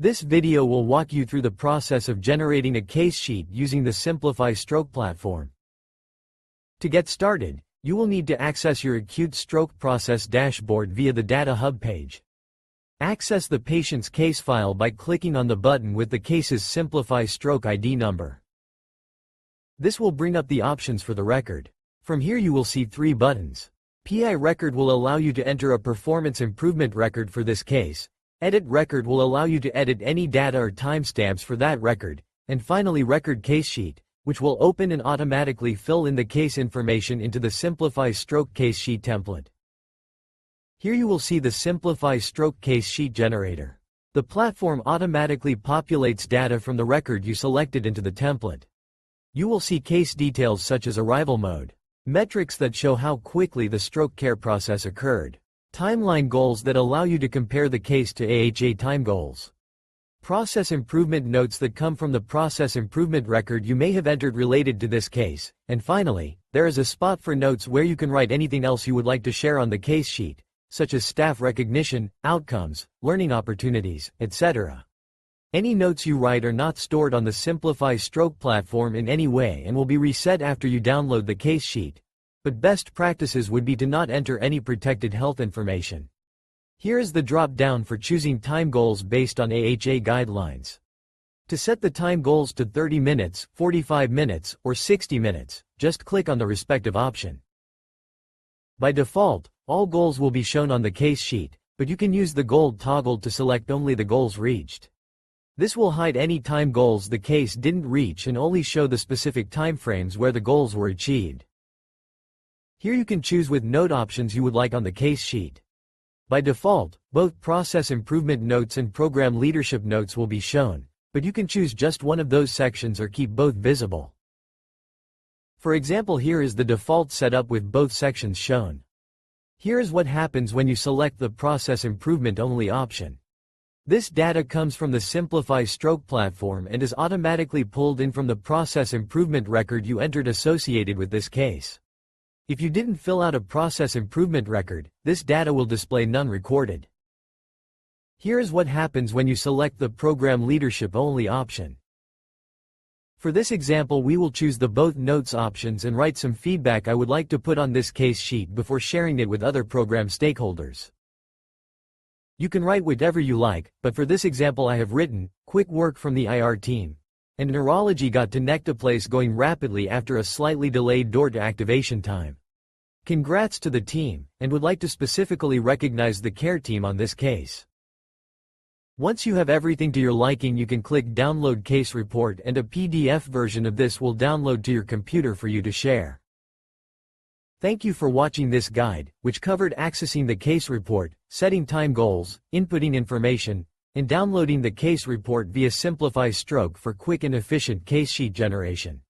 This video will walk you through the process of generating a case sheet using the Simplify Stroke platform. To get started, you will need to access your acute stroke process dashboard via the Data Hub page. Access the patient's case file by clicking on the button with the case's Simplify Stroke ID number. This will bring up the options for the record. From here you will see 3 buttons. PI record will allow you to enter a performance improvement record for this case. Edit record will allow you to edit any data or timestamps for that record. And finally record case sheet, which will open and automatically fill in the case information into the Simplify Stroke case sheet template. Here you will see the Simplify Stroke case sheet generator. The platform automatically populates data from the record you selected into the template. You will see case details such as arrival mode, metrics that show how quickly the stroke care process occurred, timeline goals that allow you to compare the case to AHA time goals, process improvement notes that come from the process improvement record you may have entered related to this case, and finally, there is a spot for notes where you can write anything else you would like to share on the case sheet, such as staff recognition, outcomes, learning opportunities, etc. Any notes you write are not stored on the Simplify Stroke platform in any way and will be reset after you download the case sheet. But best practices would be to not enter any protected health information. Here is the drop-down for choosing time goals based on AHA guidelines. To set the time goals to 30 minutes, 45 minutes, or 60 minutes, just click on the respective option. By default, all goals will be shown on the case sheet, but you can use the goal toggle to select only the goals reached. This will hide any time goals the case didn't reach and only show the specific timeframes where the goals were achieved. Here you can choose which note options you would like on the case sheet. By default, both process improvement notes and program leadership notes will be shown, but you can choose just one of those sections or keep both visible. For example, here is the default setup with both sections shown. Here is what happens when you select the process improvement only option. This data comes from the Simplify Stroke platform and is automatically pulled in from the process improvement record you entered associated with this case. If you didn't fill out a process improvement record, this data will display none recorded. Here is what happens when you select the program leadership only option. For this example we will choose the both notes options and write some feedback I would like to put on this case sheet before sharing it with other program stakeholders. You can write whatever you like, but for this example I have written, quick work from the IR team. And neurology got to Nectoplace going rapidly after a slightly delayed door to activation time. Congrats to the team, and would like to specifically recognize the care team on this case. Once you have everything to your liking you can click Download Case Report and a PDF version of this will download to your computer for you to share. Thank you for watching this guide, which covered accessing the case report, setting time goals, inputting information, and downloading the case report via Simplify Stroke for quick and efficient case sheet generation.